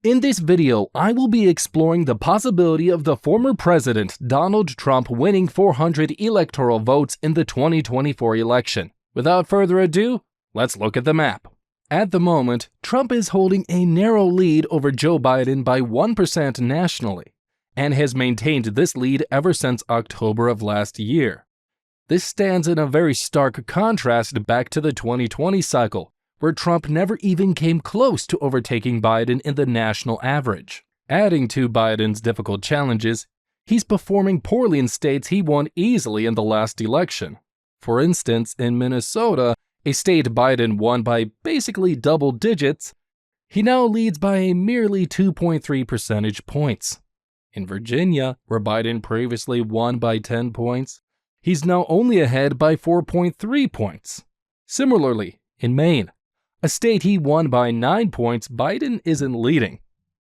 In this video, I will be exploring the possibility of the former president Donald Trump winning 400 electoral votes in the 2024 election. Without further ado, let's look at the map. At the moment, Trump is holding a narrow lead over Joe Biden by 1% nationally, and has maintained this lead ever since October of last year. This stands in a very stark contrast back to the 2020 cycle, where Trump never even came close to overtaking Biden in the national average. Adding to Biden's difficult challenges, he's performing poorly in states he won easily in the last election. For instance, in Minnesota, a state Biden won by basically double digits, he now leads by a merely 2.3 percentage points. In Virginia, where Biden previously won by 10 points, he's now only ahead by 4.3 points. Similarly, in Maine, a state he won by 9 points, Biden isn't leading.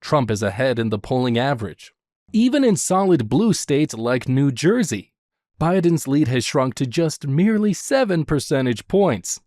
Trump is ahead in the polling average. Even in solid blue states like New Jersey, Biden's lead has shrunk to just merely 7 percentage points.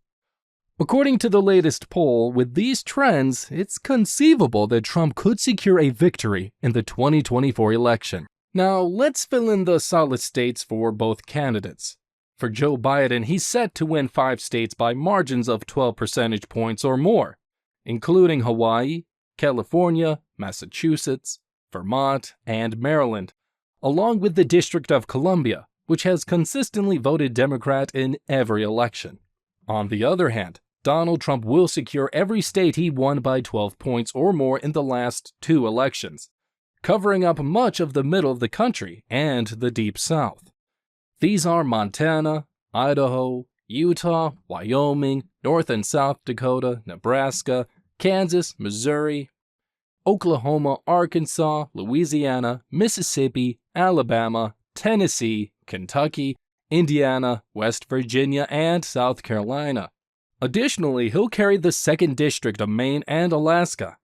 According to the latest poll, with these trends, it's conceivable that Trump could secure a victory in the 2024 election. Now, let's fill in the solid states for both candidates. For Joe Biden, he's set to win 5 states by margins of 12 percentage points or more, including Hawaii, California, Massachusetts, Vermont, and Maryland, along with the District of Columbia, which has consistently voted Democrat in every election. On the other hand, Donald Trump will secure every state he won by 12 points or more in the last 2 elections, covering up much of the middle of the country and the Deep South. These are Montana, Idaho, Utah, Wyoming, North and South Dakota, Nebraska, Kansas, Missouri, Oklahoma, Arkansas, Louisiana, Mississippi, Alabama, Tennessee, Kentucky, Indiana, West Virginia, and South Carolina. Additionally, he'll carry the 2nd District of Maine and Alaska.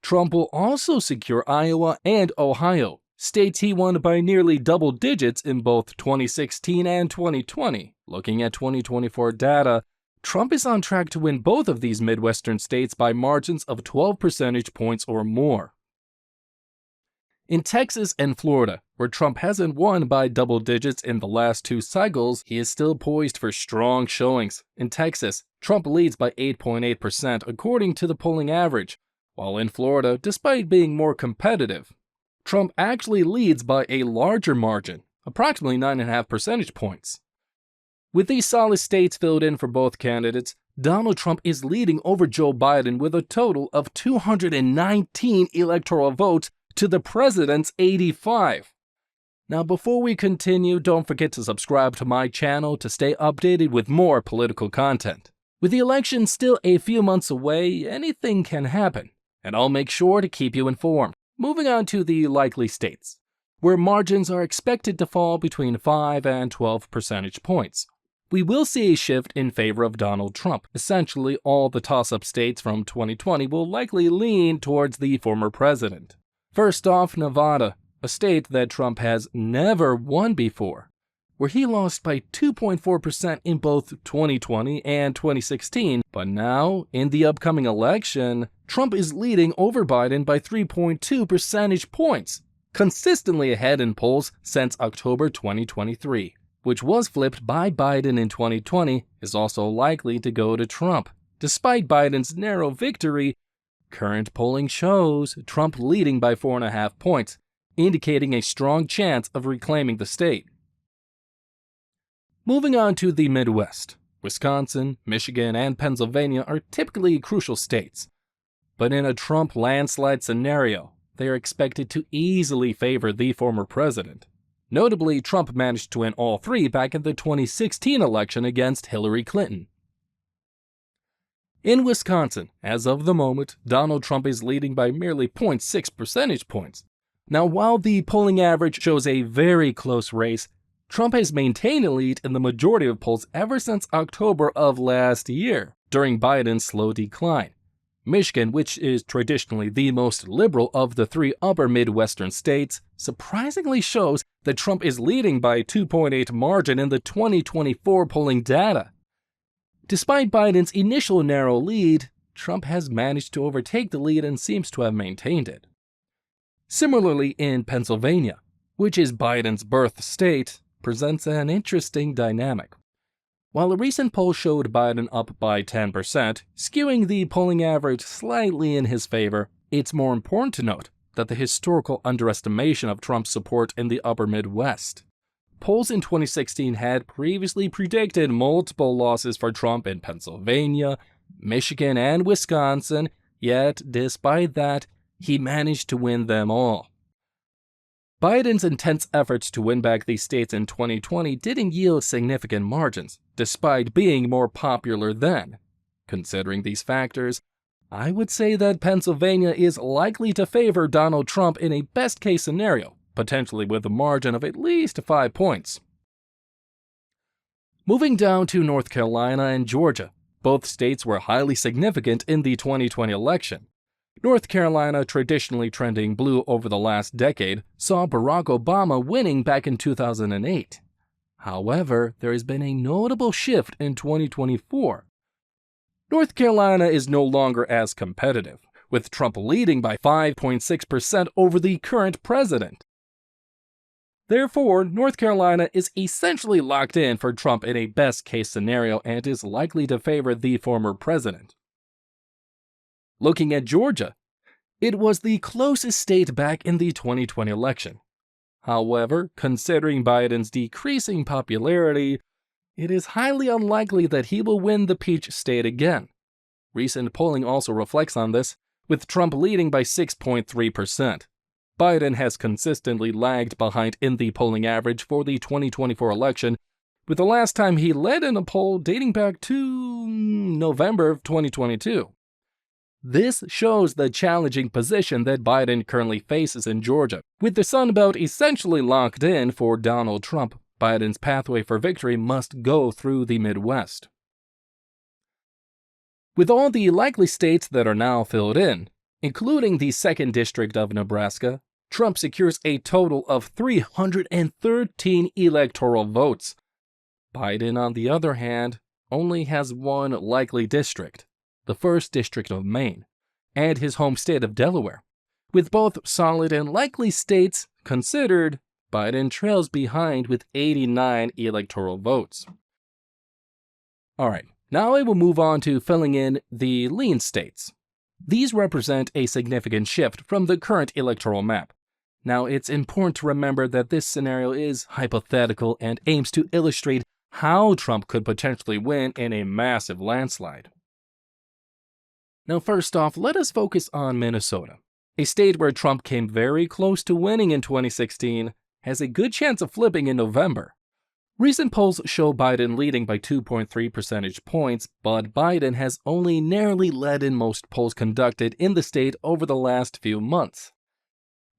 Trump will also secure Iowa and Ohio, states he won by nearly double digits in both 2016 and 2020. Looking at 2024 data, Trump is on track to win both of these Midwestern states by margins of 12 percentage points or more. In Texas and Florida, where Trump hasn't won by double digits in the last 2 cycles, he is still poised for strong showings. In Texas, Trump leads by 8.8% according to the polling average, while in Florida, despite being more competitive, Trump actually leads by a larger margin, approximately 9.5 percentage points. With these solid states filled in for both candidates, Donald Trump is leading over Joe Biden with a total of 219 electoral votes to the president's 85. Now, before we continue, don't forget to subscribe to my channel to stay updated with more political content. With the election still a few months away, anything can happen, and I'll make sure to keep you informed. Moving on to the likely states, where margins are expected to fall between 5 and 12 percentage points. We will see a shift in favor of Donald Trump. Essentially, all the toss-up states from 2020 will likely lean towards the former president. First off, Nevada, a state that Trump has never won before, where he lost by 2.4% in both 2020 and 2016, but now, in the upcoming election, Trump is leading over Biden by 3.2 percentage points, consistently ahead in polls since October 2023, which was flipped by Biden in 2020, is also likely to go to Trump. Despite Biden's narrow victory, current polling shows Trump leading by 4.5 points, indicating a strong chance of reclaiming the state. Moving on to the Midwest, Wisconsin, Michigan, and Pennsylvania are typically crucial states, but in a Trump landslide scenario, they are expected to easily favor the former president. Notably, Trump managed to win all 3 back in the 2016 election against Hillary Clinton. In Wisconsin, as of the moment, Donald Trump is leading by merely 0.6 percentage points. Now, while the polling average shows a very close race, Trump has maintained a lead in the majority of polls ever since October of last year, during Biden's slow decline. Michigan, which is traditionally the most liberal of the 3 upper Midwestern states, surprisingly shows that Trump is leading by 2.8 margin in the 2024 polling data. Despite Biden's initial narrow lead, Trump has managed to overtake the lead and seems to have maintained it. Similarly, in Pennsylvania, which is Biden's birth state, presents an interesting dynamic. While a recent poll showed Biden up by 10%, skewing the polling average slightly in his favor, it's more important to note that the historical underestimation of Trump's support in the upper Midwest. Polls in 2016 had previously predicted multiple losses for Trump in Pennsylvania, Michigan, and Wisconsin, yet despite that, he managed to win them all. Biden's intense efforts to win back these states in 2020 didn't yield significant margins, despite being more popular then. Considering these factors, I would say that Pennsylvania is likely to favor Donald Trump in a best-case scenario, potentially with a margin of at least 5 points. Moving down to North Carolina and Georgia, both states were highly significant in the 2020 election. North Carolina, traditionally trending blue over the last decade, saw Barack Obama winning back in 2008. However, there has been a notable shift in 2024. North Carolina is no longer as competitive, with Trump leading by 5.6% over the current president. Therefore, North Carolina is essentially locked in for Trump in a best-case scenario and is likely to favor the former president. Looking at Georgia, it was the closest state back in the 2020 election. However, considering Biden's decreasing popularity, it is highly unlikely that he will win the Peach State again. Recent polling also reflects on this, with Trump leading by 6.3%. Biden has consistently lagged behind in the polling average for the 2024 election, with the last time he led in a poll dating back to November of 2022. This shows the challenging position that Biden currently faces in Georgia. With the Sun Belt essentially locked in for Donald Trump, Biden's pathway for victory must go through the Midwest. With all the likely states that are now filled in, including the 2nd District of Nebraska, Trump secures a total of 313 electoral votes. Biden, on the other hand, only has one likely district, the 1st District of Maine, and his home state of Delaware. With both solid and likely states considered, Biden trails behind with 89 electoral votes. Alright, now I will move on to filling in the lean states. These represent a significant shift from the current electoral map. Now, it's important to remember that this scenario is hypothetical and aims to illustrate how Trump could potentially win in a massive landslide. Now, first off, let us focus on Minnesota. A state where Trump came very close to winning in 2016 has a good chance of flipping in November. Recent polls show Biden leading by 2.3 percentage points, but Biden has only narrowly led in most polls conducted in the state over the last few months.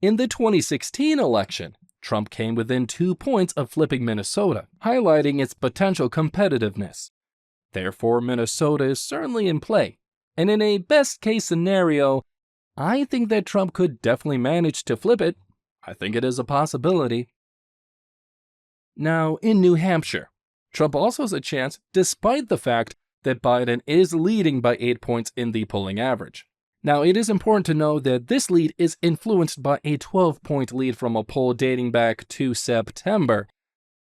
In the 2016 election, Trump came within 2 points of flipping Minnesota, highlighting its potential competitiveness. Therefore, Minnesota is certainly in play. And in a best-case scenario, I think that Trump could definitely manage to flip it. I think it is a possibility. Now, in New Hampshire, Trump also has a chance despite the fact that Biden is leading by 8 points in the polling average. Now, it is important to know that this lead is influenced by a 12-point lead from a poll dating back to September,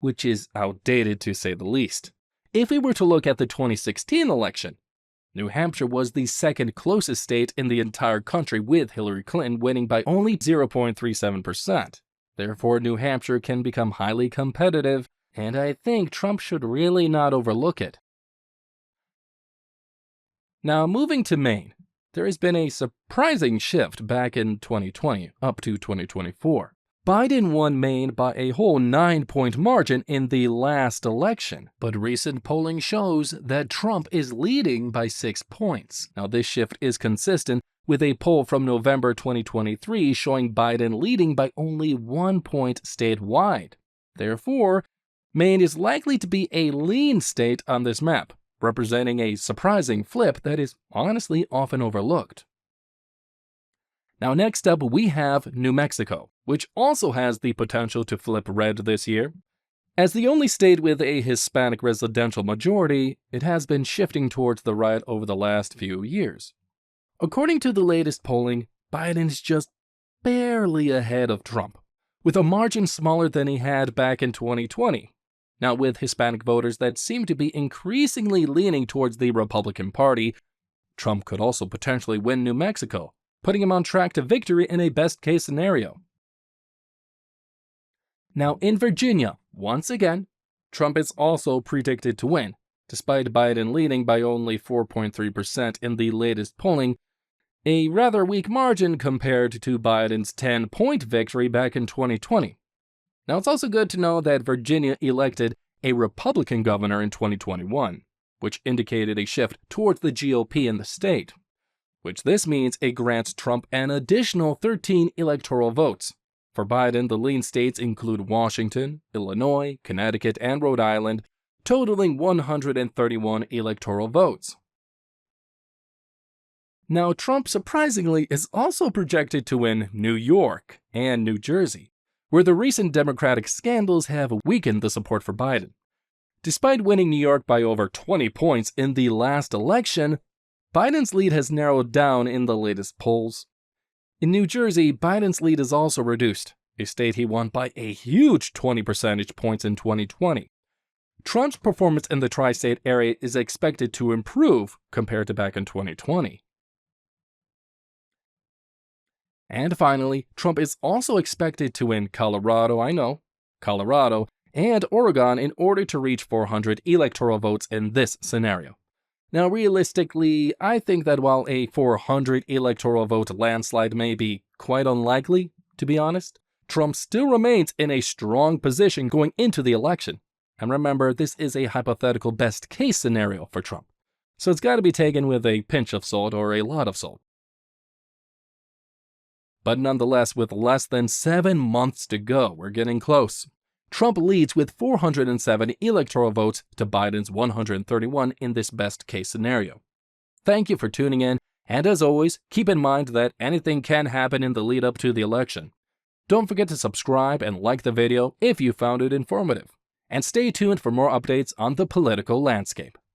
which is outdated to say the least. If we were to look at the 2016 election, New Hampshire was the 2nd closest state in the entire country, with Hillary Clinton winning by only 0.37%. Therefore, New Hampshire can become highly competitive, and I think Trump should really not overlook it. Now, moving to Maine, there has been a surprising shift back in 2020 up to 2024. Biden won Maine by a whole 9-point margin in the last election, but recent polling shows that Trump is leading by 6 points. Now, this shift is consistent with a poll from November 2023 showing Biden leading by only 1 point statewide. Therefore, Maine is likely to be a lean state on this map, representing a surprising flip that is honestly often overlooked. Now, next up, we have New Mexico, which also has the potential to flip red this year. As the only state with a Hispanic residential majority, it has been shifting towards the right over the last few years. According to the latest polling, Biden is just barely ahead of Trump, with a margin smaller than he had back in 2020. Now, with Hispanic voters that seem to be increasingly leaning towards the Republican Party, Trump could also potentially win New Mexico, putting him on track to victory in a best-case scenario. Now, in Virginia, once again, Trump is also predicted to win, despite Biden leading by only 4.3% in the latest polling, a rather weak margin compared to Biden's 10-point victory back in 2020. Now, it's also good to know that Virginia elected a Republican governor in 2021, which indicated a shift towards the GOP in the state, which this means it grants Trump an additional 13 electoral votes. For Biden, the lean states include Washington, Illinois, Connecticut, and Rhode Island, totaling 131 electoral votes. Now, Trump surprisingly is also projected to win New York and New Jersey, where the recent Democratic scandals have weakened the support for Biden. Despite winning New York by over 20 points in the last election, Biden's lead has narrowed down in the latest polls. In New Jersey, Biden's lead is also reduced, a state he won by a huge 20 percentage points in 2020. Trump's performance in the tri-state area is expected to improve compared to back in 2020. And finally, Trump is also expected to win Colorado, and Oregon in order to reach 400 electoral votes in this scenario. Now, realistically, I think that while a 400 electoral vote landslide may be quite unlikely, to be honest, Trump still remains in a strong position going into the election. And remember, this is a hypothetical best-case scenario for Trump, so it's got to be taken with a pinch of salt or a lot of salt. But nonetheless, with less than 7 months to go, we're getting close. Trump leads with 407 electoral votes to Biden's 131 in this best-case scenario. Thank you for tuning in, and as always, keep in mind that anything can happen in the lead-up to the election. Don't forget to subscribe and like the video if you found it informative, and stay tuned for more updates on the political landscape.